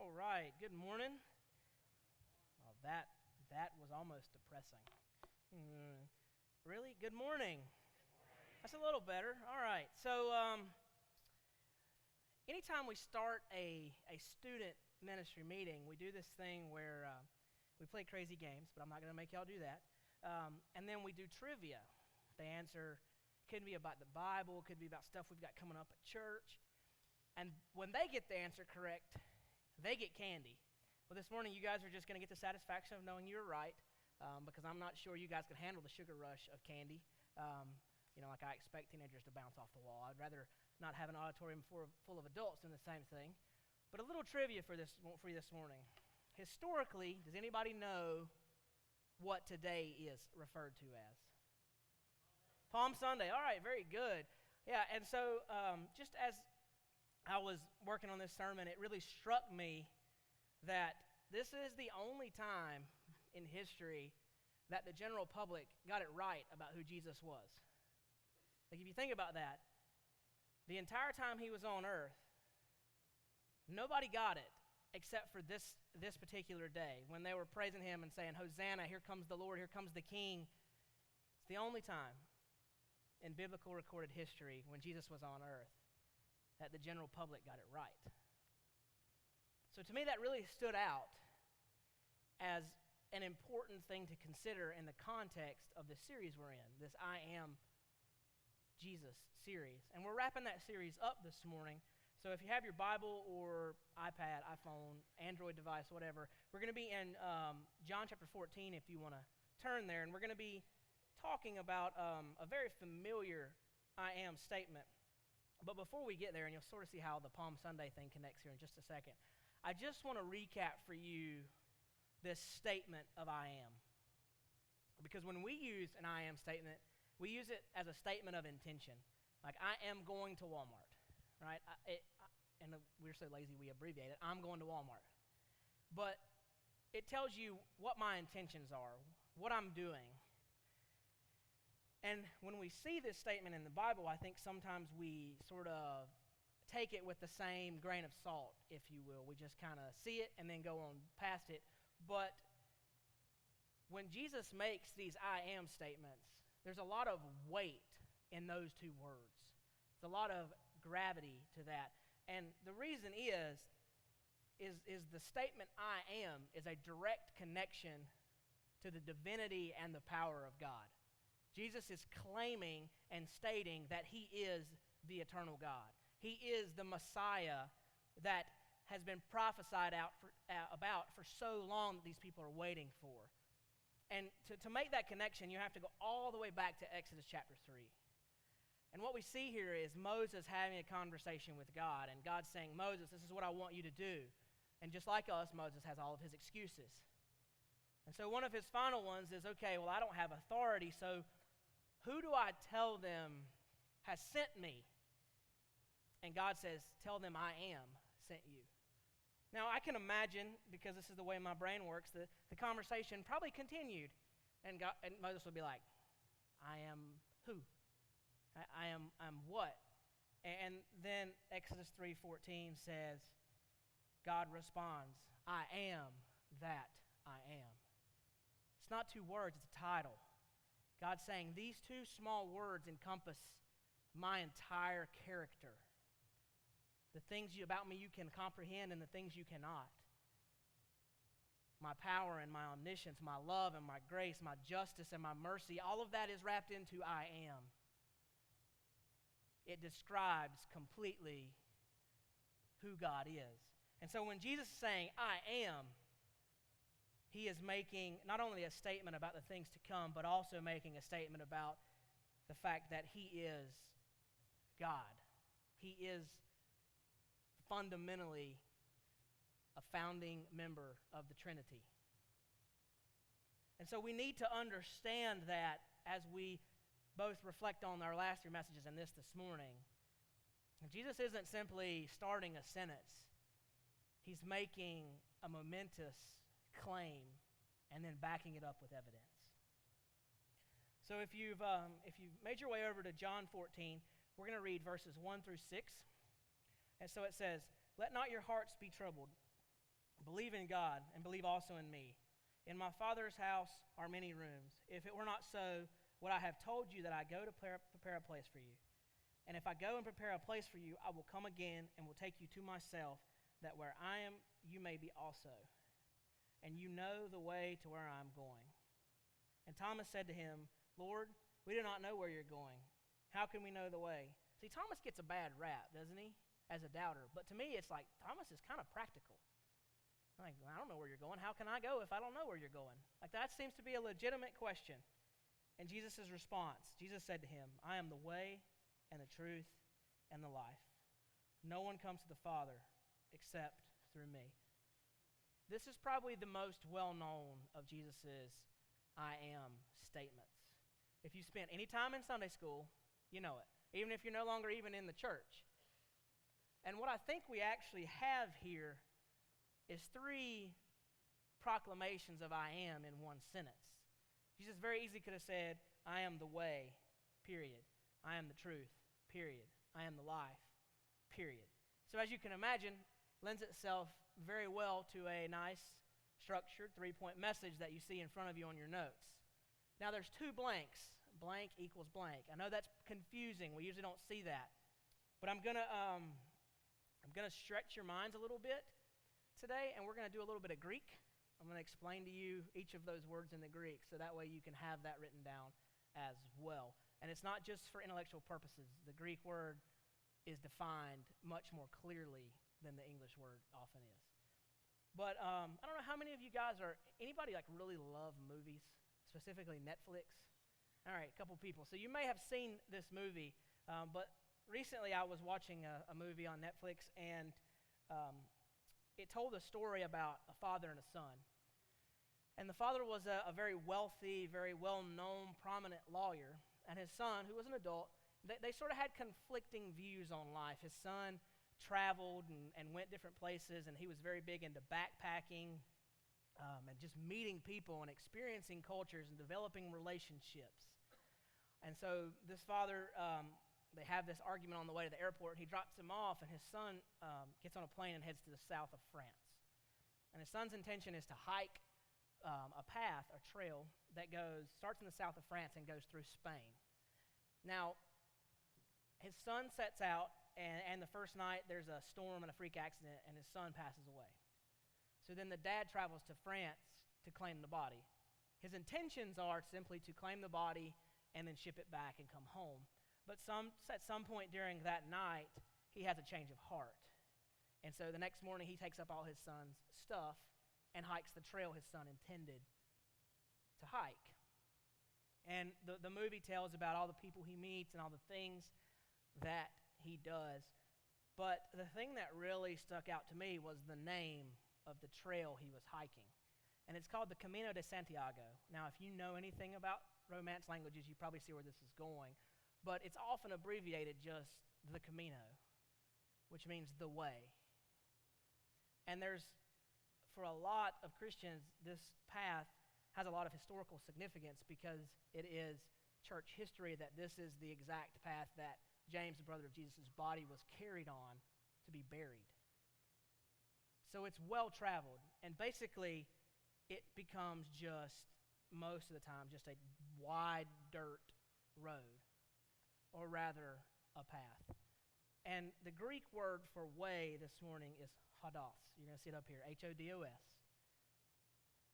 All right, good morning. Well, that was almost depressing. Really? Good morning. That's a little better. All right. So, anytime we start a student ministry meeting, we do this thing where we play crazy games, but I'm not going to make y'all do that. And then we do trivia. The answer could be about the Bible, could be about stuff we've got coming up at church. And when they get the answer correct, they get candy. Well, this morning you guys are just going to get the satisfaction of knowing you're right, because I'm not sure you guys can handle the sugar rush of candy. Like I expect teenagers to bounce off the wall. I'd rather not have an auditorium full of adults doing the same thing. But a little trivia for you this morning. Historically, does anybody know what today is referred to as? Palm Sunday. All right, very good. Yeah, and so just as I was working on this sermon, it really struck me that this is the only time in history that the general public got it right about who Jesus was. Like, if you think about that, the entire time he was on earth, nobody got it except for this particular day when they were praising him and saying, "Hosanna, here comes the Lord, here comes the King." It's the only time in biblical recorded history when Jesus was on earth that the general public got it right. So to me, that really stood out as an important thing to consider in the context of the series we're in, this I Am Jesus series. And we're wrapping that series up this morning. So if you have your Bible or iPad, iPhone, Android device, whatever, we're going to be in John chapter 14 if you want to turn there. And we're going to be talking about a very familiar I Am statement. But before we get there, and you'll sort of see how the Palm Sunday thing connects here in just a second, I just want to recap for you this statement of I am. Because when we use an I am statement, we use it as a statement of intention. Like, I am going to Walmart, right? And we're so lazy we abbreviate it. I'm going to Walmart. But it tells you what my intentions are, what I'm doing. And when we see this statement in the Bible, I think sometimes we sort of take it with the same grain of salt, if you will. We just kind of see it and then go on past it. But when Jesus makes these I am statements, there's a lot of weight in those two words. There's a lot of gravity to that. And the reason is the statement I am is a direct connection to the divinity and the power of God. Jesus is claiming and stating that he is the eternal God. He is the Messiah that has been prophesied about for so long that these people are waiting for. And to make that connection, you have to go all the way back to Exodus chapter 3. And what we see here is Moses having a conversation with God, and God saying, "Moses, this is what I want you to do." And just like us, Moses has all of his excuses. And so one of his final ones is, okay, well, I don't have authority, so who do I tell them has sent me? And God says, "Tell them I am sent you." Now, I can imagine, because this is the way my brain works, the conversation probably continued. And Moses would be like, "I am who? I'm what?" And then Exodus 3:14 says, God responds, "I am that I am." It's not two words, it's a title. God's saying these two small words encompass my entire character. The things about me you can comprehend and the things you cannot. My power and my omniscience, my love and my grace, my justice and my mercy, all of that is wrapped into I am. It describes completely who God is. And so when Jesus is saying, "I am," he is making not only a statement about the things to come, but also making a statement about the fact that he is God. He is fundamentally a founding member of the Trinity. And so we need to understand that as we both reflect on our last three messages and this morning. Jesus isn't simply starting a sentence. He's making a momentous claim and then backing it up with evidence. So if you've made your way over to John 14, we're going to read verses 1 through 6. And so it says, "Let not your hearts be troubled. Believe in God and believe also in me. In my Father's house are many rooms. If it were not so, would I have told you that I go to prepare a place for you? And if I go and prepare a place for you, I will come again and will take you to myself, that where I am, you may be also. And you know the way to where I am going. And Thomas said to him, Lord, we do not know where you're going. How can we know the way? See, Thomas gets a bad rap, doesn't he, as a doubter. But to me, it's like Thomas is kind of practical. Like, I don't know where you're going. How can I go if I don't know where you're going? Like, that seems to be a legitimate question. And Jesus' response, Jesus said to him, I am the way and the truth and the life. No one comes to the Father except through me. This is probably the most well-known of Jesus' I am statements. If you spent any time in Sunday school, you know it, even if you're no longer even in the church. And what I think we actually have here is 3 proclamations of I am in one sentence. Jesus very easily could have said, I am the way, period. I am the truth, period. I am the life, period. So as you can imagine, lends itself very well to a nice, structured 3-point message that you see in front of you on your notes. Now there's 2 blanks. Blank equals blank. I know that's confusing. We usually don't see that. But I'm gonna stretch your minds a little bit today, and we're going to do a little bit of Greek. I'm going to explain to you each of those words in the Greek, so that way you can have that written down as well. And it's not just for intellectual purposes. The Greek word is defined much more clearly than the English word often is. But I don't know how many of you guys anybody like really love movies, specifically Netflix? All right, a couple people. So you may have seen this movie, but recently I was watching a movie on Netflix, and it told a story about a father and a son. And the father was a very wealthy, very well-known, prominent lawyer, and his son, who was an adult, they sort of had conflicting views on life. His son traveled and went different places, and he was very big into backpacking and just meeting people and experiencing cultures and developing relationships. And so this father, they have this argument on the way to the airport. He drops him off, and his son gets on a plane and heads to the south of France. And his son's intention is to hike a path, a trail, that starts in the south of France and goes through Spain. Now, his son sets out, and the first night there's a storm and a freak accident, and his son passes away. So then the dad travels to France to claim the body. His intentions are simply to claim the body and then ship it back and come home. But at some point during that night, he has a change of heart. And so the next morning, he takes up all his son's stuff and hikes the trail his son intended to hike. And the movie tells about all the people he meets and all the things that he does. But the thing that really stuck out to me was the name of the trail he was hiking. And it's called the Camino de Santiago. Now, if you know anything about Romance languages, you probably see where this is going. But it's often abbreviated just the Camino, which means the way. And for a lot of Christians, this path has a lot of historical significance because it is church history that this is the exact path that James, the brother of Jesus' body, was carried on to be buried. So it's well-traveled, and basically it becomes just, most of the time, just a wide dirt road, or rather a path. And the Greek word for way this morning is hodos. You're going to see it up here, H-O-D-O-S.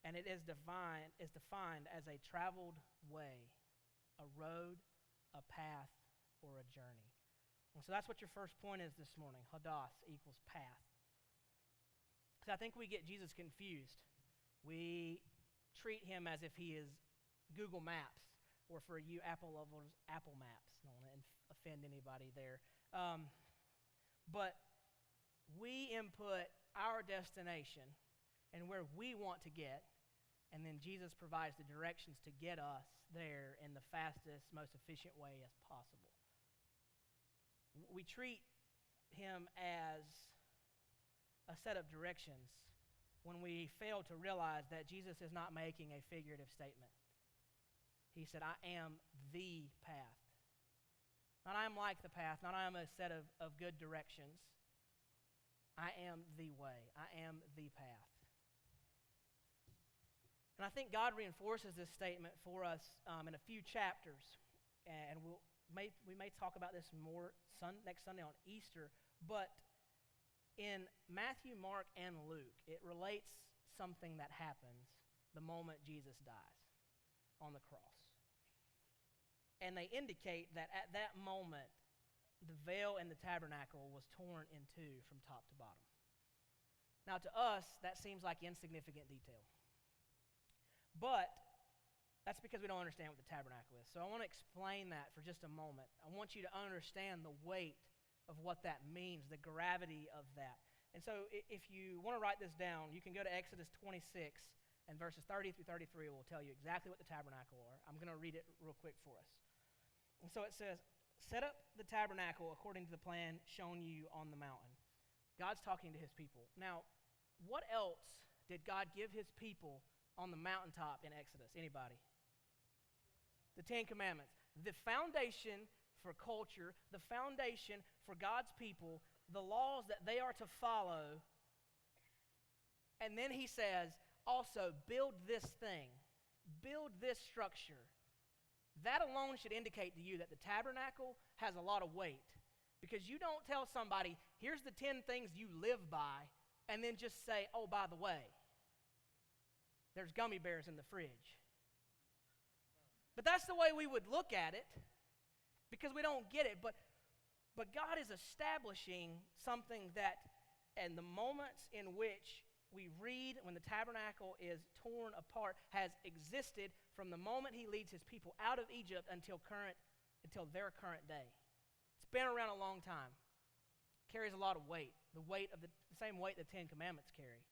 And it is defined as a traveled way, a road, a path, or a journey. And so that's what your first point is this morning. Hodos equals path. So I think we get Jesus confused. We treat him as if he is Google Maps, or for you Apple lovers, Apple Maps. I don't want to offend anybody there. But we input our destination and where we want to get, and then Jesus provides the directions to get us there in the fastest, most efficient way as possible. We treat him as a set of directions when we fail to realize that Jesus is not making a figurative statement. He said, I am the path. Not I am like the path, not I am a set of good directions. I am the way. I am the path. And I think God reinforces this statement for us in a few chapters, and we may talk about this more next Sunday on Easter, but in Matthew, Mark, and Luke, it relates something that happens the moment Jesus dies on the cross. And they indicate that at that moment, the veil in the tabernacle was torn in two from top to bottom. Now, to us, that seems like insignificant detail. But that's because we don't understand what the tabernacle is. So I want to explain that for just a moment. I want you to understand the weight of what that means, the gravity of that. And so if you want to write this down, you can go to Exodus 26, and verses 30 through 33 will tell you exactly what the tabernacle are. I'm going to read it real quick for us. And so it says, set up the tabernacle according to the plan shown you on the mountain. God's talking to his people. Now, what else did God give his people on the mountaintop in Exodus? Anybody? The Ten Commandments. The foundation for culture, the foundation for God's people, the laws that they are to follow. And then he says, also, build this thing. Build this structure. That alone should indicate to you that the tabernacle has a lot of weight. Because you don't tell somebody, here's the 10 things you live by, and then just say, oh, by the way, there's gummy bears in the fridge. But that's the way we would look at it, because we don't get it. But God is establishing something that, in the moments in which we read when the tabernacle is torn apart, has existed from the moment he leads his people out of Egypt until their current day. It's been around a long time. Carries a lot of weight, the same weight the Ten Commandments carry.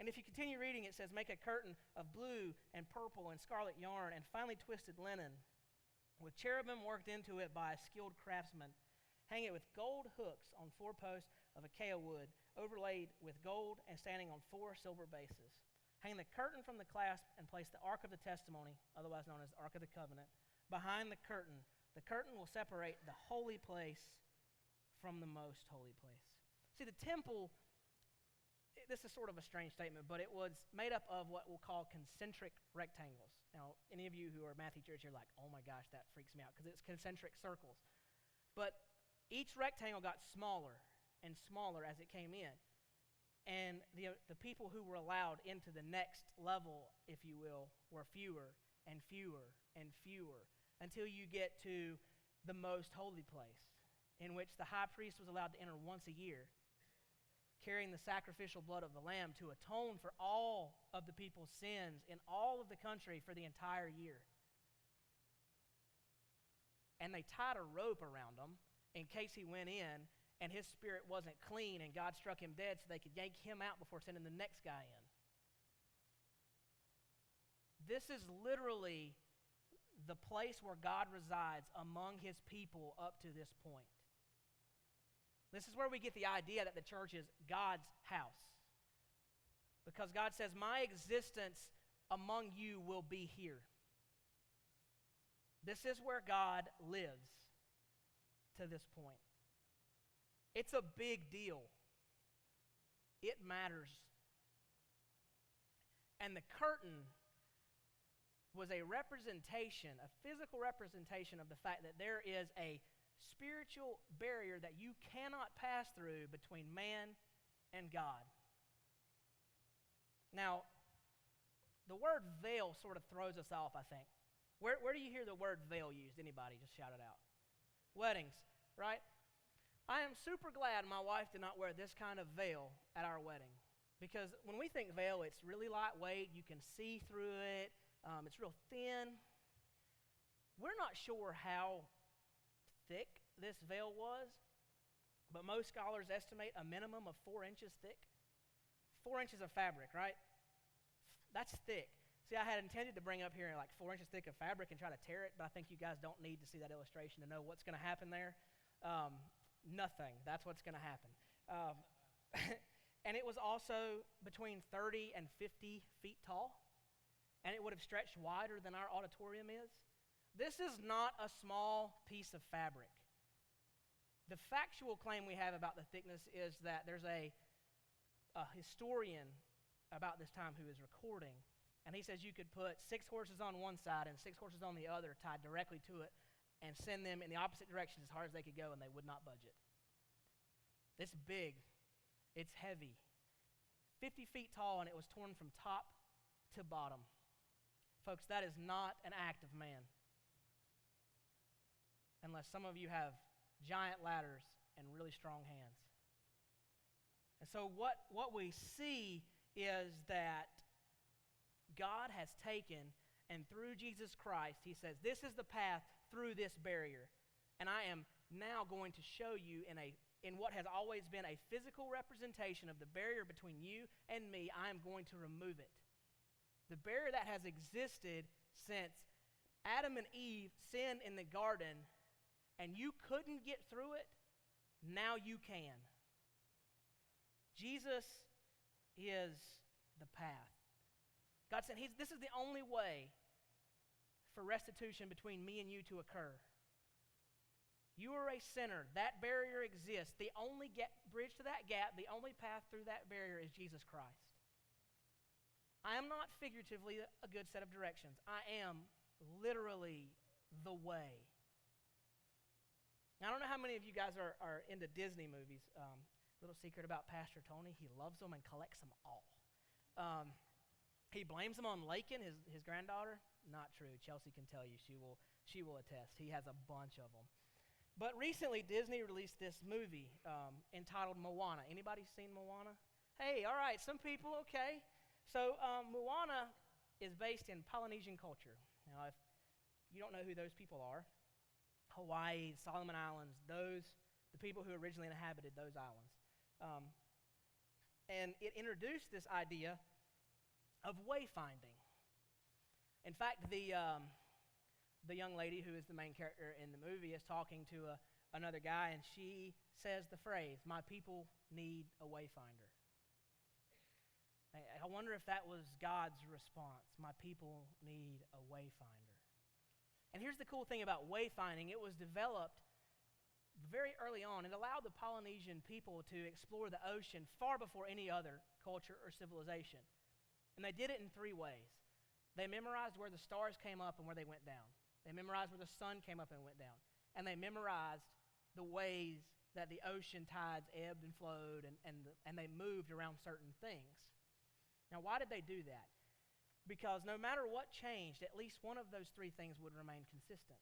And if you continue reading, it says, make a curtain of blue and purple and scarlet yarn and finely twisted linen with cherubim worked into it by a skilled craftsman. Hang it with gold hooks on 4 posts of acacia wood, overlaid with gold and standing on 4 silver bases. Hang the curtain from the clasp and place the Ark of the Testimony, otherwise known as the Ark of the Covenant, behind the curtain. The curtain will separate the holy place from the most holy place. See, the temple, this is sort of a strange statement, but it was made up of what we'll call concentric rectangles. Now, any of you who are math teachers, you're like, oh my gosh, that freaks me out, because it's concentric circles. But each rectangle got smaller and smaller as it came in. And the people who were allowed into the next level, if you will, were fewer and fewer and fewer, until you get to the most holy place, in which the high priest was allowed to enter once a year, carrying the sacrificial blood of the lamb to atone for all of the people's sins in all of the country for the entire year. And they tied a rope around him in case he went in and his spirit wasn't clean and God struck him dead so they could yank him out before sending the next guy in. This is literally the place where God resides among his people up to this point. This is where we get the idea that the church is God's house. Because God says, my existence among you will be here. This is where God lives to this point. It's a big deal. It matters. And the curtain was a representation, a physical representation of the fact that there is a spiritual barrier that you cannot pass through between man and God. Now, the word veil sort of throws us off, I think. Where do you hear the word veil used? Anybody? Just shout it out. Weddings, right? I am super glad my wife did not wear this kind of veil at our wedding. Because when we think veil, it's really lightweight. You can see through it. It's real thin. We're not sure how thick this veil was, but most scholars estimate a minimum of 4 inches thick. 4 inches of fabric, right? That's thick. See, I had intended to bring up here like 4 inches thick of fabric and try to tear it, but I think you guys don't need to see that illustration to know what's going to happen there. Nothing. That's what's going to happen. And it was also between 30 and 50 feet tall, and it would have stretched wider than our auditorium is. This is not a small piece of fabric. The factual claim we have about the thickness is that there's a historian about this time who is recording And he says you could put 6 horses on one side and 6 horses on the other tied directly to it and send them in the opposite directions as hard as they could go, and they would not budge it. It's big. It's heavy. 50 feet tall, and it was torn from top to bottom. Folks, that is not an act of man. Unless some of you have giant ladders and really strong hands. And so what we see is that God has taken, and through Jesus Christ, he says, this is the path through this barrier. And I am now going to show you in what has always been a physical representation of the barrier between you and me, I am going to remove it. The barrier that has existed since Adam and Eve sinned in the garden, and you couldn't get through it, now you can. Jesus is the path. God said, this is the only way for restitution between me and you to occur. You are a sinner. That barrier exists. The only bridge to that gap, the only path through that barrier is Jesus Christ. I am not figuratively a good set of directions. I am literally the way. Now, I don't know how many of you guys are into Disney movies. Little secret about Pastor Tony, he loves them and collects them all. He blames them on Lakin, his granddaughter. Not true. Chelsea can tell you. She will attest. He has a bunch of them. But recently, Disney released this movie entitled Moana. Anybody seen Moana? Hey, all right, some people, okay. So Moana is based in Polynesian culture. Now, if you don't know who those people are, Hawaii, Solomon Islands, the people who originally inhabited those islands. And it introduced this idea of wayfinding. In fact, the young lady who is the main character in the movie is talking to another guy, and she says the phrase, "My people need a wayfinder." I wonder if that was God's response. My people need a wayfinder. And here's the cool thing about wayfinding. It was developed very early on. It allowed the Polynesian people to explore the ocean far before any other culture or civilization. And they did it in 3 ways. They memorized where the stars came up and where they went down. They memorized where the sun came up and went down. And they memorized the ways that the ocean tides ebbed and flowed, and they moved around certain things. Now, why did they do that? Because no matter what changed, at least one of those 3 things would remain consistent.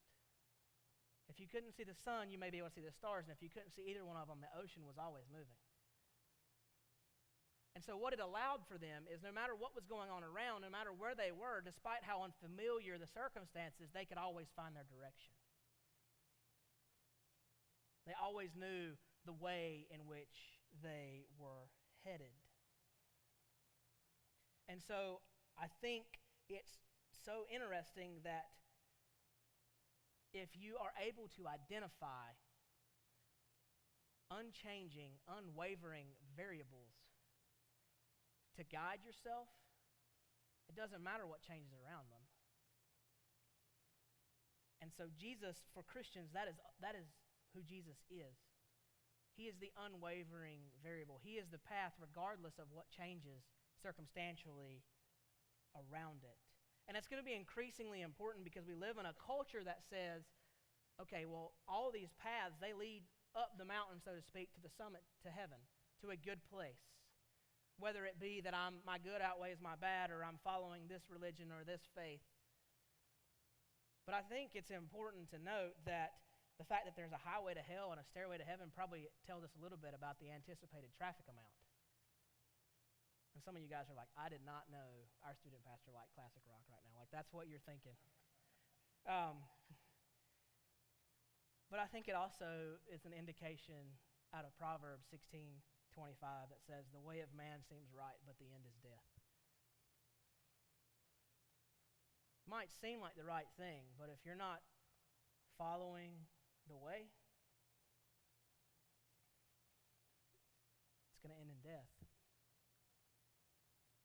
If you couldn't see the sun, you may be able to see the stars, and if you couldn't see either one of them, the ocean was always moving. And so what it allowed for them is no matter what was going on around, no matter where they were, despite how unfamiliar the circumstances, they could always find their direction. They always knew the way in which they were headed. And so I think it's so interesting that if you are able to identify unchanging, unwavering variables to guide yourself, it doesn't matter what changes around them. And so Jesus, for Christians, that is who Jesus is. He is the unwavering variable. He is the path regardless of what changes circumstantially around it. And it's going to be increasingly important because we live in a culture that says, okay, well, all these paths, they lead up the mountain, so to speak, to the summit, to heaven, to a good place. Whether it be that my good outweighs my bad, or I'm following this religion or this faith. But I think it's important to note that the fact that there's a highway to hell and a stairway to heaven probably tells us a little bit about the anticipated traffic amount. And some of you guys are like, I did not know our student pastor liked classic rock right now. Like, that's what you're thinking. But I think it also is an indication out of Proverbs 16:25 that says, the way of man seems right, but the end is death. Might seem like the right thing, but if you're not following the way, it's going to end in death.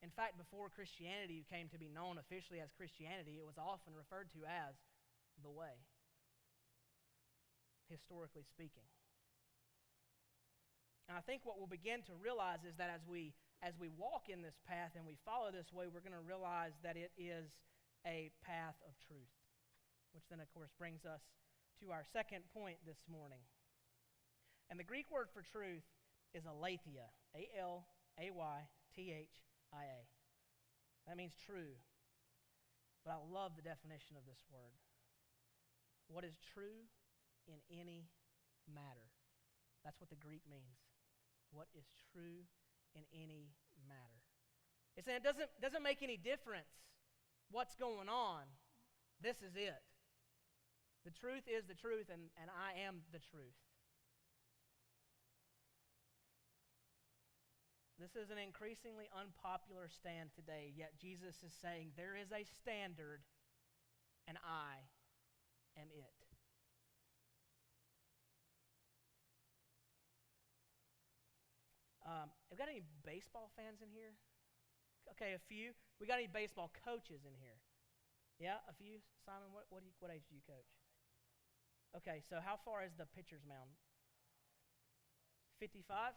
In fact, before Christianity came to be known officially as Christianity, it was often referred to as the way, historically speaking. And I think what we'll begin to realize is that as we as we walk in this path and we follow this way, we're going to realize that it is a path of truth, which then, of course, brings us to our second point this morning. And the Greek word for truth is aletheia, A-L-A-Y-T-H-I-A. That means true. But I love the definition of this word. What is true in any matter. That's what the Greek means. What is true in any matter. It's saying it doesn't make any difference what's going on. This is it. The truth is the truth, and I am the truth. This is an increasingly unpopular stand today, yet Jesus is saying there is a standard, and I am it. Have we got any baseball fans in here? Okay, a few. We got any baseball coaches in here? Yeah, a few. Simon, what age do you coach? Okay, so how far is the pitcher's mound? 55?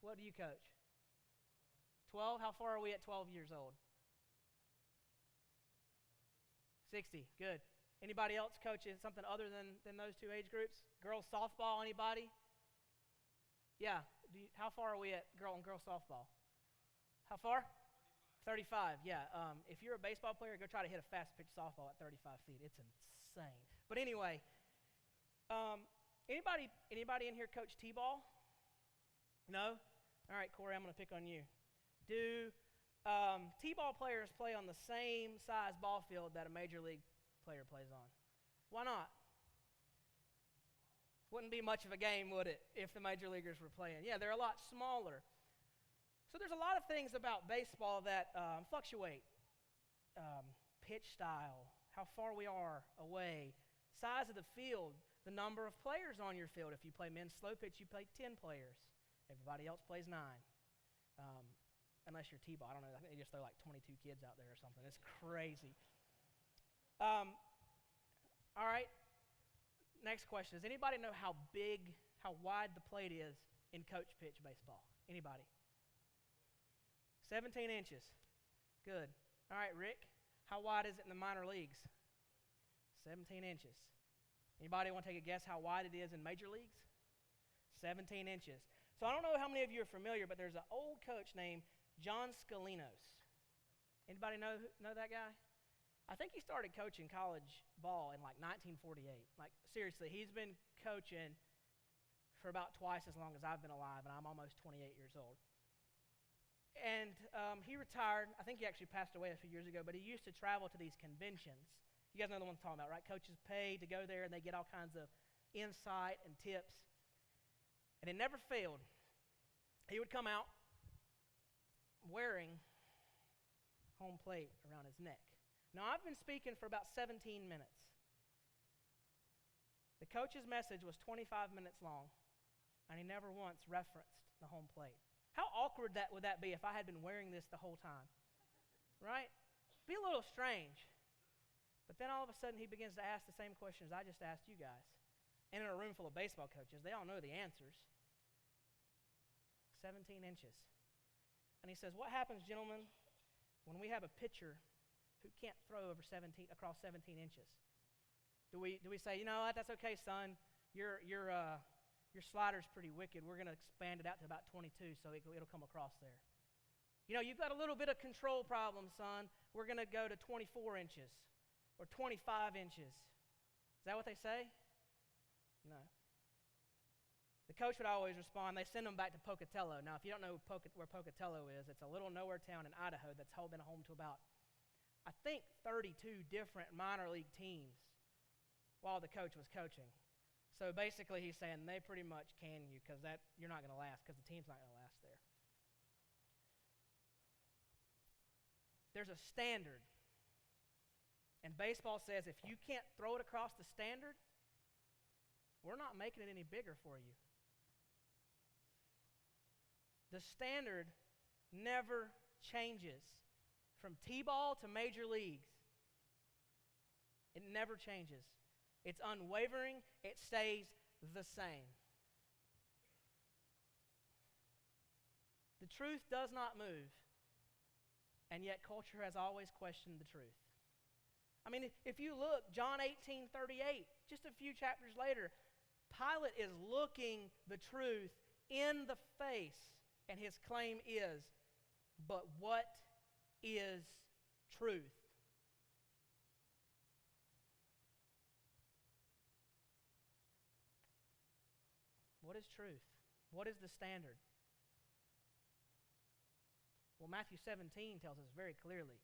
What do you coach? 12? How far are we at 12 years old? 60. Good. Anybody else coaching something other than those two age groups? Girls softball, anybody? Yeah. How far are we at girls softball? How far? 35. Yeah. If you're a baseball player, go try to hit a fast pitch softball at 35 feet. It's insane. But anyway, anybody in here coach t-ball? No? All right, Corey, I'm going to pick on you. Do t-ball players play on the same size ball field that a major league player plays on? Why not? Wouldn't be much of a game, would it, if the major leaguers were playing? Yeah, they're a lot smaller. So there's a lot of things about baseball that fluctuate. Pitch style, how far we are away, size of the field, the number of players on your field. If you play men's slow pitch, you play 10 players. Everybody else plays 9. Unless you're t-ball. I don't know. I think they just throw like 22 kids out there or something. It's crazy. All right. Next question. Does anybody know how wide the plate is in coach pitch baseball? Anybody? 17 inches. Good. All right, Rick. How wide is it in the minor leagues? 17 inches. Anybody want to take a guess how wide it is in major leagues? 17 inches. So I don't know how many of you are familiar, but there's an old coach named John Scalinos. Anybody know that guy? I think he started coaching college ball in like 1948. Like, seriously, he's been coaching for about twice as long as I've been alive, and I'm almost 28 years old. And he retired. I think he actually passed away a few years ago, but he used to travel to these conventions. You guys know the one I'm talking about, right? Coaches pay to go there, and they get all kinds of insight and tips. And it never failed. He would come out wearing home plate around his neck. Now, I've been speaking for about 17 minutes. The coach's message was 25 minutes long, and he never once referenced the home plate. How awkward would that be if I had been wearing this the whole time? Right? Be a little strange. But then all of a sudden he begins to ask the same questions I just asked you guys. And in a room full of baseball coaches, they all know the answers. 17 inches. And he says, what happens, gentlemen, when we have a pitcher who can't throw across 17 inches? Do we say, you know what, that's okay, son. Your slider's pretty wicked. We're going to expand it out to about 22 so it'll come across there. You know, you've got a little bit of control problem, son. We're going to go to 24 inches or 25 inches. Is that what they say? No. The coach would always respond, they send them back to Pocatello. Now, if you don't know where Pocatello is, it's a little nowhere town in Idaho that's been home to about, I think, 32 different minor league teams while the coach was coaching. So basically he's saying they pretty much can you because you're not going to last because the team's not going to last there. There's a standard. And baseball says if you can't throw it across the standard, we're not making it any bigger for you. The standard never changes from t-ball to major leagues. It never changes. It's unwavering. It stays the same. The truth does not move, and yet culture has always questioned the truth. I mean, if you look, John 18:38, just a few chapters later, Pilate is looking the truth in the face, and his claim is, but what is truth? What is truth? What is the standard? Well, Matthew 17 tells us very clearly.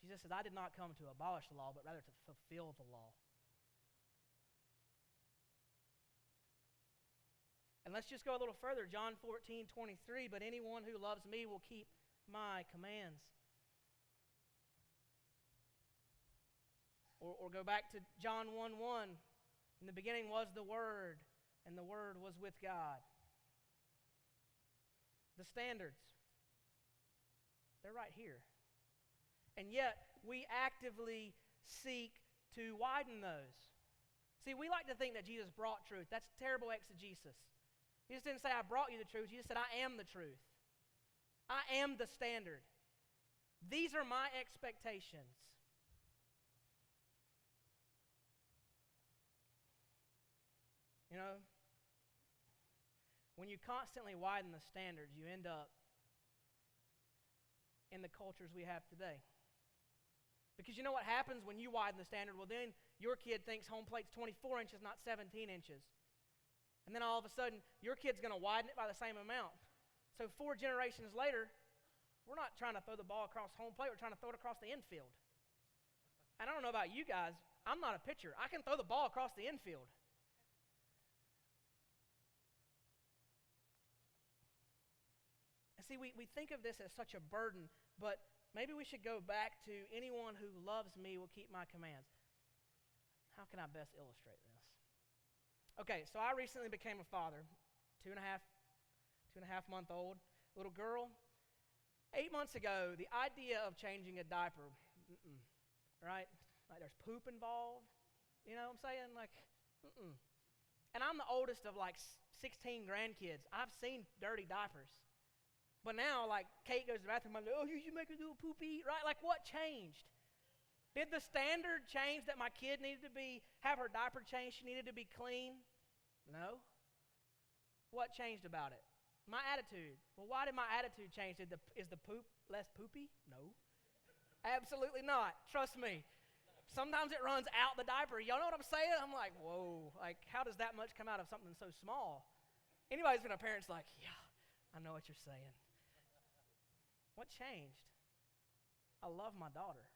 Jesus says, I did not come to abolish the law, but rather to fulfill the law. And let's just go a little further. John 14:23, but anyone who loves me will keep my commands. Or go back to John 1:1. In the beginning was the Word, and the Word was with God. The standards, they're right here. And yet, we actively seek to widen those. See, we like to think that Jesus brought truth. That's terrible exegesis. Jesus didn't say, I brought you the truth. Jesus said, I am the truth. I am the standard. These are my expectations. You know, when you constantly widen the standards, you end up in the cultures we have today. Because you know what happens when you widen the standard? Well, then your kid thinks home plate's 24 inches, not 17 inches. And then all of a sudden, your kid's going to widen it by the same amount. So 4 generations later, we're not trying to throw the ball across home plate, we're trying to throw it across the infield. And I don't know about you guys, I'm not a pitcher. I can throw the ball across the infield. And see, we think of this as such a burden, but maybe we should go back to anyone who loves me will keep my commands. How can I best illustrate this? Okay, so I recently became a father, 2.5 month old little girl. 8 months ago, the idea of changing a diaper, right? Like there's poop involved, you know what I'm saying? Like, And I'm the oldest of like 16 grandkids. I've seen dirty diapers. But now, like, Kate goes to the bathroom, I'm like, oh, you should make her do a poopy, right? Like, what changed? Did the standard change that my kid needed to have her diaper changed? She needed to be clean? No. What changed about it? My attitude. Well, why did my attitude change? Is the poop less poopy? No. Absolutely not. Trust me. Sometimes it runs out the diaper. Y'all know what I'm saying? I'm like, whoa. Like, how does that much come out of something so small? Anybody's been a parent's like, yeah, I know what you're saying. What changed? I love my daughter.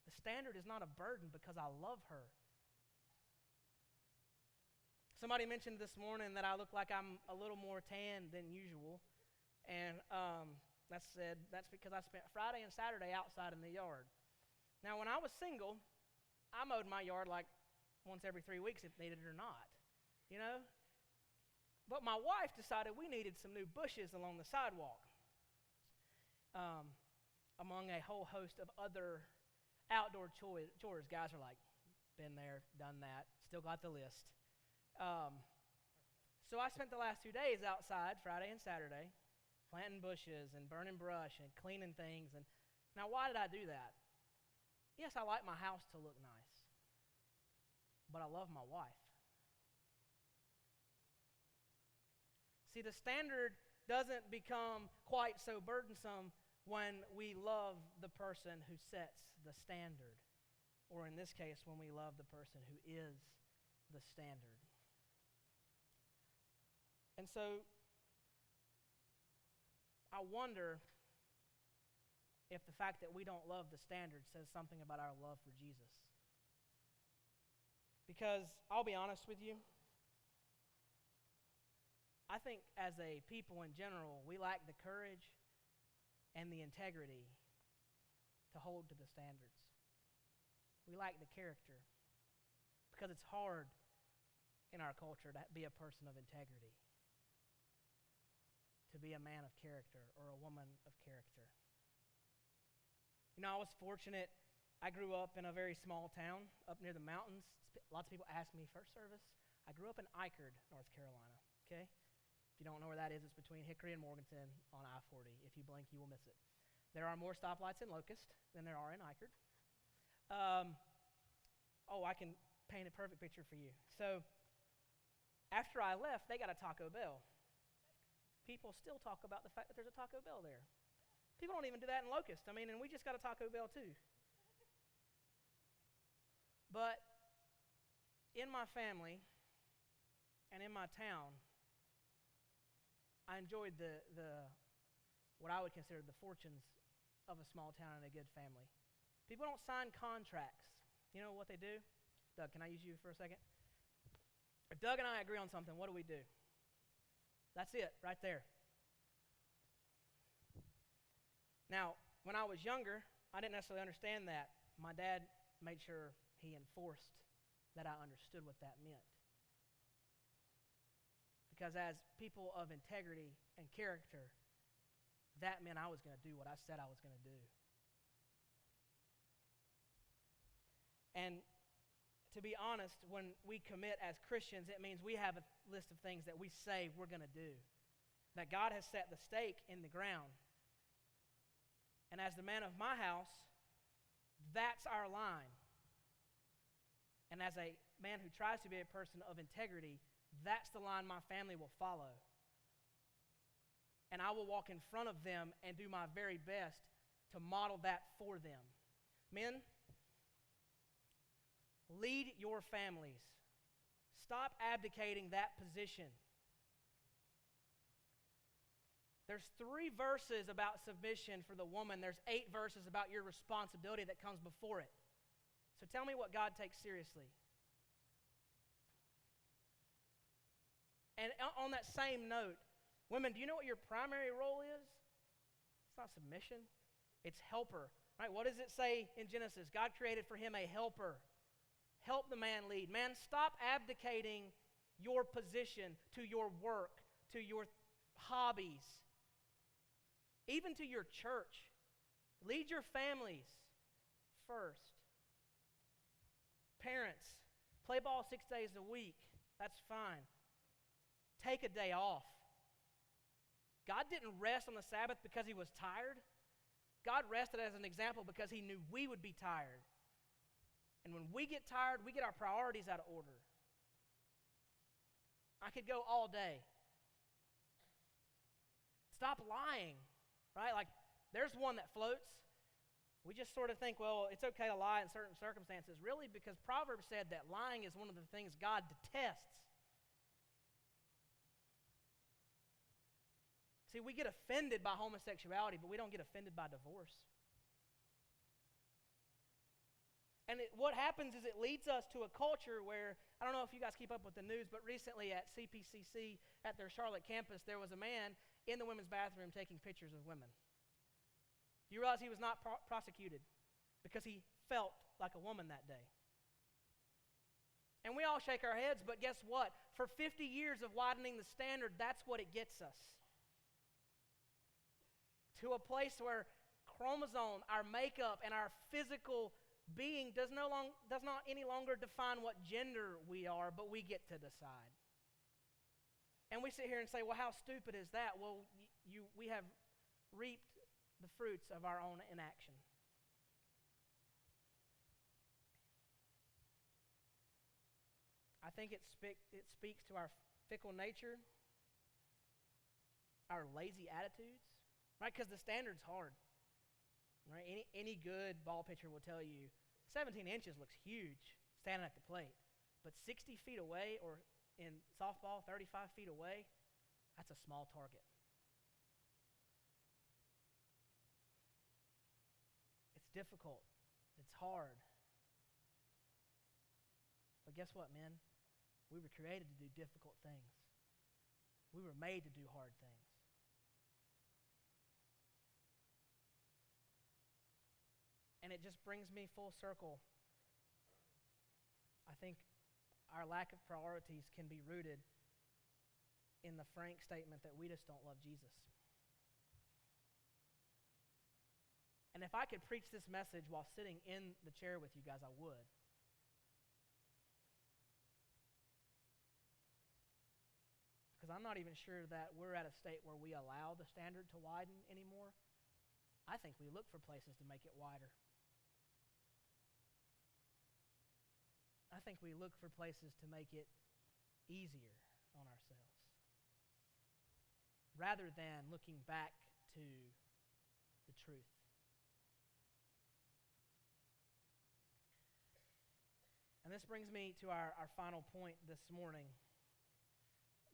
The standard is not a burden because I love her. Somebody mentioned this morning that I look like I'm a little more tan than usual. And that's because I spent Friday and Saturday outside in the yard. Now, when I was single, I mowed my yard like once every 3 weeks if needed or not, you know? But my wife decided we needed some new bushes along the sidewalk. Among a whole host of other outdoor chores. Guys are like, been there, done that, still got the list. So I spent the last 2 days outside, Friday and Saturday, planting bushes and burning brush and cleaning things. And now, why did I do that? Yes, I like my house to look nice, but I love my wife. See, the standard doesn't become quite so burdensome when we love the person who sets the standard, or in this case, when we love the person who is the standard. And so, I wonder if the fact that we don't love the standard says something about our love for Jesus. Because, I'll be honest with you, I think as a people in general, we lack the courage and the integrity to hold to the standards. We lack the character because it's hard in our culture to be a person of integrity, to be a man of character or a woman of character. You know, I was fortunate. I grew up in a very small town up near the mountains. Lots of people ask me, first service, I grew up in Eichard, North Carolina, okay? If you don't know where that is, it's between Hickory and Morganton on I-40. If you blink, you will miss it. There are more stoplights in Locust than there are in Eichard. I can paint a perfect picture for you. So after I left, they got a Taco Bell. People still talk about the fact that there's a Taco Bell there. People don't even do that in Locust. And we just got a Taco Bell too. But in my family and in my town, I enjoyed the what I would consider the fortunes of a small town and a good family. People don't sign contracts. You know what they do? Doug, can I use you for a second? If Doug and I agree on something, what do? That's it, right there. Now, when I was younger, I didn't necessarily understand that. My dad made sure he enforced that I understood what that meant. Because as people of integrity and character, that meant I was going to do what I said I was going to do. And to be honest, when we commit as Christians, it means we have a list of things that we say we're going to do. That God has set the stake in the ground. And as the man of my house, that's our line. And as a man who tries to be a person of integrity, that's the line my family will follow. And I will walk in front of them and do my very best to model that for them. Men, lead your families. Stop abdicating that position. There's 3 verses about submission for the woman. There's 8 verses about your responsibility that comes before it. So tell me what God takes seriously. And on that same note, women, do you know what your primary role is? It's not submission. It's helper. Right? What does it say in Genesis? God created for him a helper. Help the man lead. Man, stop abdicating your position to your work, to your hobbies, even to your church. Lead your families first. Parents, play ball 6 days a week. That's fine. Take a day off. God didn't rest on the Sabbath because he was tired. God rested as an example because he knew we would be tired. And when we get tired, we get our priorities out of order. I could go all day. Stop lying, right? Like, there's one that floats. We just sort of think, well, it's okay to lie in certain circumstances. Really, because Proverbs said that lying is one of the things God detests. See, we get offended by homosexuality, but we don't get offended by divorce. And what happens is it leads us to a culture where, I don't know if you guys keep up with the news, but recently at CPCC at their Charlotte campus, there was a man in the women's bathroom taking pictures of women. Do you realize he was not prosecuted because he felt like a woman that day? And we all shake our heads, but guess what? For 50 years of widening the standard, that's what it gets us. To a place where chromosome, our makeup, and our physical being does not any longer define what gender we are, but we get to decide. And we sit here and say, well, how stupid is that? Well, we have reaped the fruits of our own inaction. I think it speaks to our fickle nature, our lazy attitudes, right? Because the standard's hard. Right? Any good ball pitcher will tell you 17 inches looks huge standing at the plate, but 60 feet away, or in softball, 35 feet away, that's a small target. It's difficult. It's hard. But guess what, men? We were created to do difficult things. We were made to do hard things. And it just brings me full circle. I think our lack of priorities can be rooted in the frank statement that we just don't love Jesus. And if I could preach this message while sitting in the chair with you guys, I would. Because because I'm not even sure that we're at a state where we allow the standard to widen anymore. I think we look for places to make it wider. I think we look for places to make it easier on ourselves, rather than looking back to the truth. And this brings me to our final point this morning,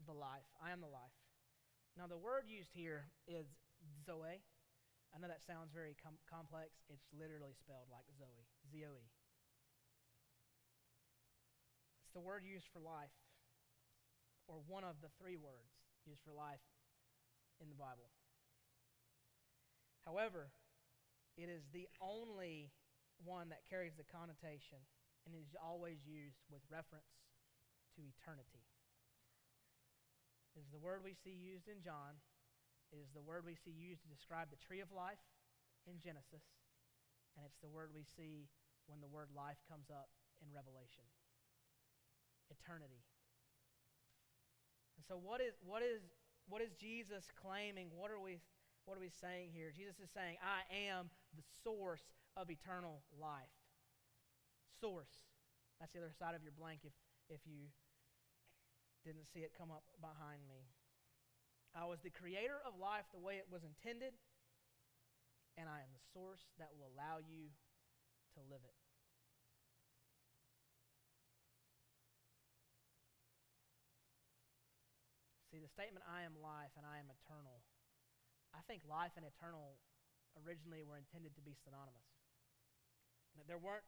the life. I am the life. Now, the word used here is Zoe. I know that sounds very complex. It's literally spelled like Zoe, Z-O-E. It's the word used for life, or one of the three words used for life in the Bible. However, it is the only one that carries the connotation and is always used with reference to eternity. It is the word we see used in John. It is the word we see used to describe the tree of life in Genesis. And it's the word we see when the word life comes up in Revelation. Eternity. And so what is Jesus claiming? What are we saying here? Jesus is saying, I am the source of eternal life. Source. That's the other side of your blank if you didn't see it come up behind me. I was the creator of life the way it was intended, and I am the source that will allow you to live it. See, the statement, I am life and I am eternal, I think life and eternal originally were intended to be synonymous. That there weren't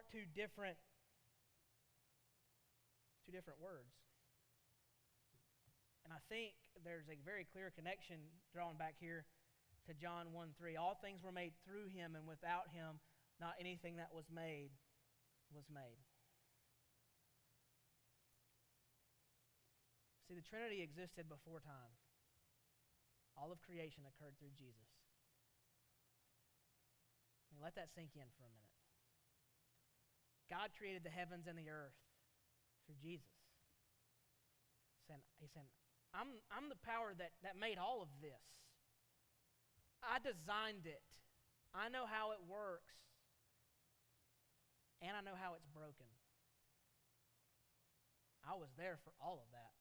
two different words. And I think there's a very clear connection drawn back here to John 1:3. All things were made through him, and without him, not anything that was made was made. See, the Trinity existed before time. All of creation occurred through Jesus. And let that sink in for a minute. God created the heavens and the earth through Jesus. He's saying, I'm the power that made all of this. I designed it. I know how it works. And I know how it's broken. I was there for all of that.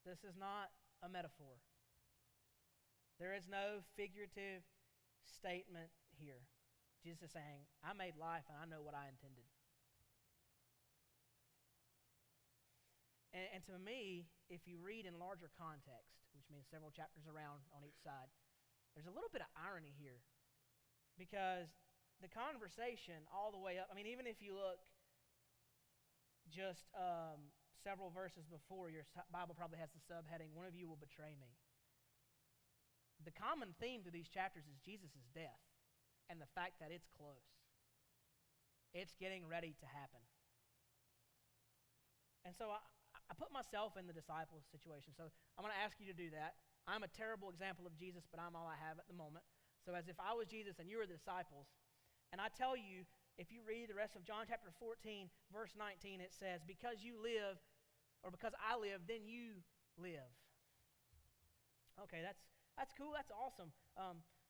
This is not a metaphor. There is no figurative statement here. Jesus is saying, I made life and I know what I intended. And to me, if you read in larger context, which means several chapters around on each side, there's a little bit of irony here. Because the conversation all the way up, even if you look just several verses before, your Bible probably has the subheading, one of you will betray me. The common theme to these chapters is Jesus' death and the fact that it's close. It's getting ready to happen. And so I put myself in the disciples' situation. So I'm going to ask you to do that. I'm a terrible example of Jesus, but I'm all I have at the moment. So as if I was Jesus and you were the disciples, and I tell you, if you read the rest of John chapter 14, verse 19, it says, because you live, or because I live, then you live. Okay, that's cool, that's awesome.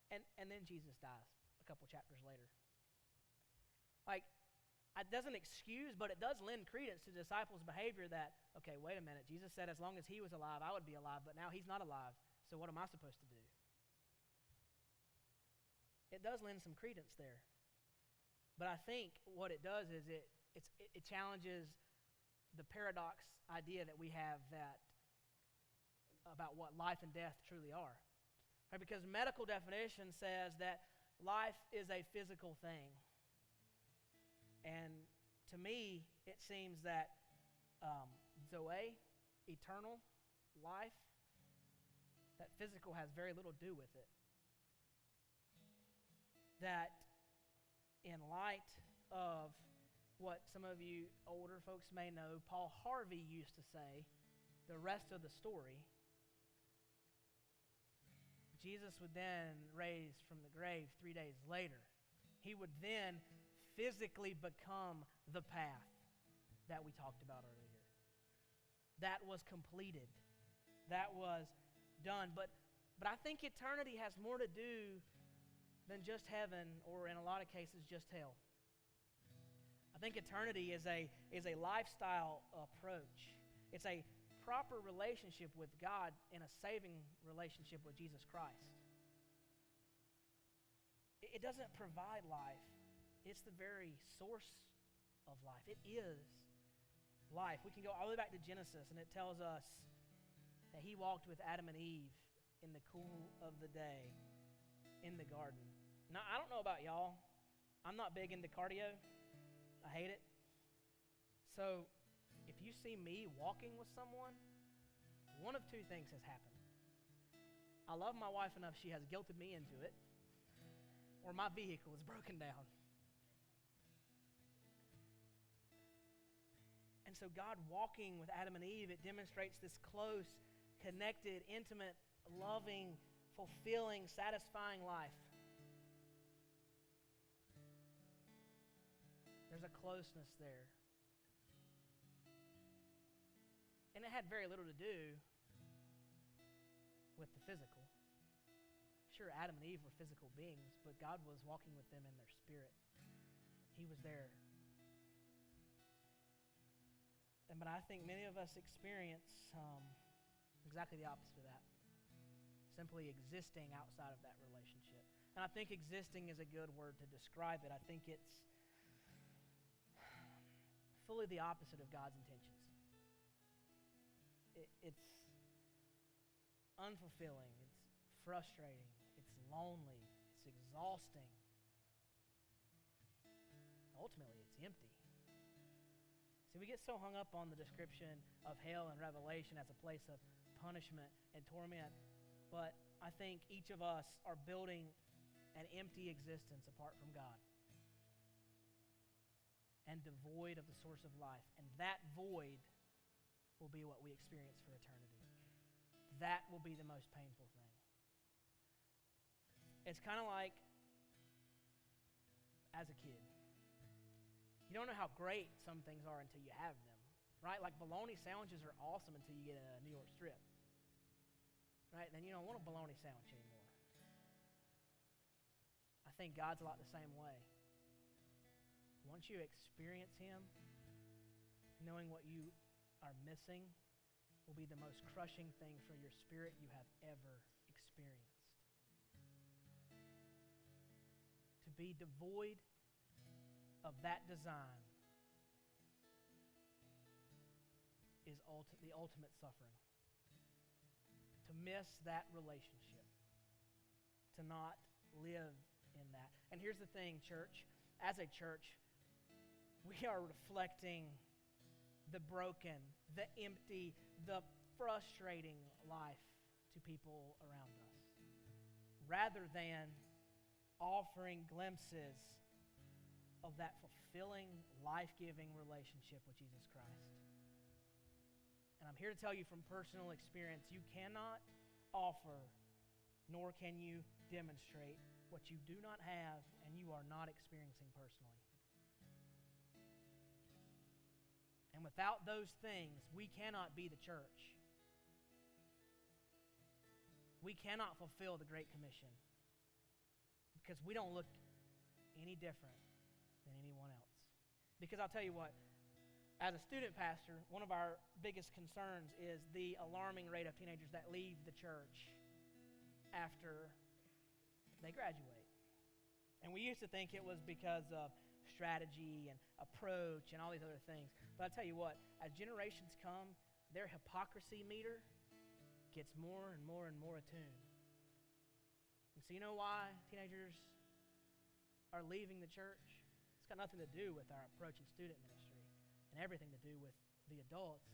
And then Jesus dies a couple chapters later. It doesn't excuse, but it does lend credence to the disciples' behavior that, okay, wait a minute, Jesus said as long as he was alive, I would be alive, but now he's not alive, so what am I supposed to do? It does lend some credence there. But I think what it does is it challenges the paradox idea that we have about what life and death truly are. Right? Because medical definition says that life is a physical thing. And to me, it seems that Zoe, eternal life, that physical has very little to do with it. That in light of what some of you older folks may know, Paul Harvey used to say, the rest of the story, Jesus would then raise from the grave 3 days later. He would then physically become the path. that we talked about earlier. That was completed. That was done. But I think eternity has more to do than just heaven, or in a lot of cases, just hell. I think eternity is a lifestyle approach. It's a proper relationship with God and a saving relationship with Jesus Christ. It doesn't provide life. It's the very source of life. It is life. We can go all the way back to Genesis, and it tells us that he walked with Adam and Eve in the cool of the day in the garden. Now, I don't know about y'all. I'm not big into cardio. I hate it. So, if you see me walking with someone, one of two things has happened. I love my wife enough she has guilted me into it, or my vehicle is broken down. And so God walking with Adam and Eve, it demonstrates this close, connected, intimate, loving, fulfilling, satisfying life. There's a closeness there. And it had very little to do with the physical. Sure, Adam and Eve were physical beings, but God was walking with them in their spirit. He was there. But I think many of us experience exactly the opposite of that. Simply existing outside of that relationship. And I think existing is a good word to describe it. I think it's fully the opposite of God's intentions. It's unfulfilling. It's frustrating. It's lonely. It's exhausting. Ultimately, it's empty. See, we get so hung up on the description of hell and Revelation as a place of punishment and torment, but I think each of us are building an empty existence apart from God and devoid of the source of life. And that void will be what we experience for eternity. That will be the most painful thing. It's kind of like as a kid. You don't know how great some things are until you have them, right? Like bologna sandwiches are awesome until you get a New York strip, right? Then you don't want a bologna sandwich anymore. I think God's a lot the same way. Once you experience Him, knowing what you are missing will be the most crushing thing for your spirit you have ever experienced. To be devoid of that design is the ultimate suffering. To miss that relationship. To not live in that. And here's the thing, church. As a church, we are reflecting the broken, the empty, the frustrating life to people around us, rather than offering glimpses of that fulfilling, life-giving relationship with Jesus Christ. And I'm here to tell you from personal experience, you cannot offer, nor can you demonstrate what you do not have and you are not experiencing personally. And without those things, we cannot be the church. We cannot fulfill the Great Commission because we don't look any different than anyone else. Because I'll tell you what, as a student pastor, one of our biggest concerns is the alarming rate of teenagers that leave the church after they graduate. And we used to think it was because of strategy and approach and all these other things. But I'll tell you what, as generations come, their hypocrisy meter gets more and more and more attuned. And so you know why teenagers are leaving the church? It's got nothing to do with our approach in student ministry and everything to do with the adults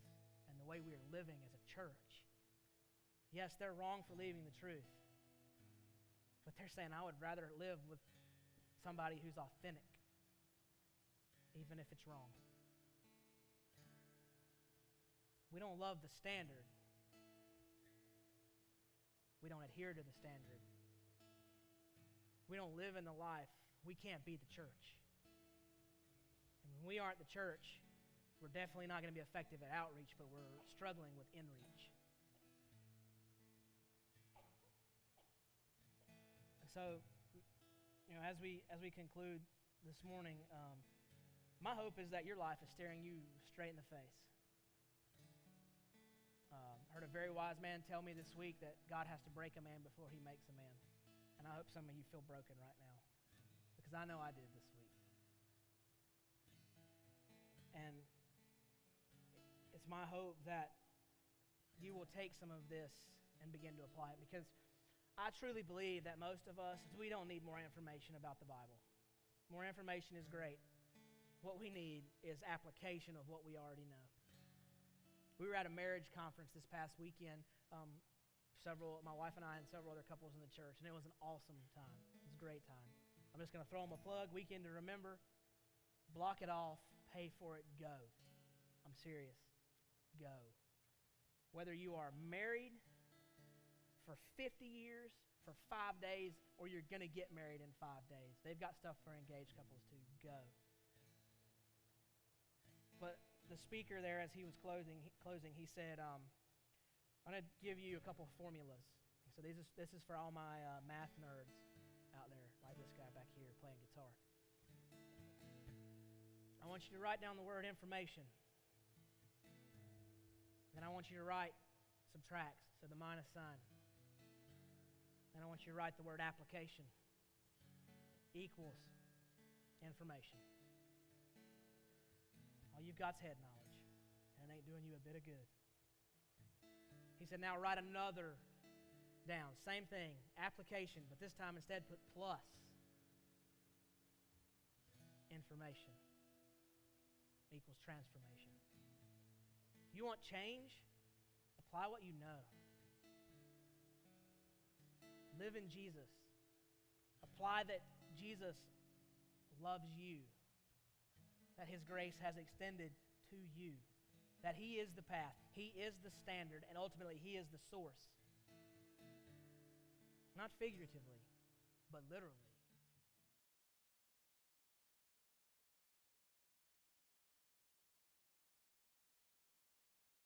and the way we are living as a church. Yes, they're wrong for leaving the truth. But they're saying, I would rather live with somebody who's authentic, even if it's wrong. We don't love the standard. We don't adhere to the standard. We don't live in the life. We can't be the church. And when we aren't the church, We're definitely not going to be effective at outreach, but we're struggling with inreach. And so, as we conclude this morning, my hope is that your life is staring you straight in the face. Heard a very wise man tell me this week that God has to break a man before he makes a man. And I hope some of you feel broken right now, because I know I did this week. And it's my hope that you will take some of this and begin to apply it, because I truly believe that most of us, we don't need more information about the Bible. More information is great. What we need is application of what we already know. We were at a marriage conference this past weekend, my wife and I and several other couples in the church, and it was an awesome time. It was a great time. I'm just going to throw them a plug. Weekend to remember. Block it off. Pay for it. Go. I'm serious. Go. Whether you are married for 50 years, for 5 days, or you're going to get married in 5 days. They've got stuff for engaged couples too. Go. But the speaker there, as he was closing, he said, I'm going to give you a couple of formulas. So this is for all my math nerds out there, like this guy back here playing guitar. I want you to write down the word information. Then I want you to write subtracts, so the minus sign. Then I want you to write the word application. Equals information. All you've got is head knowledge, and it ain't doing you a bit of good. He said, now write another down. Same thing, application, but this time instead put plus information equals transformation. You want change? Apply what you know. Live in Jesus. Apply that Jesus loves you, that His grace has extended to you, that He is the path, He is the standard, and ultimately He is the source. Not figuratively, but literally.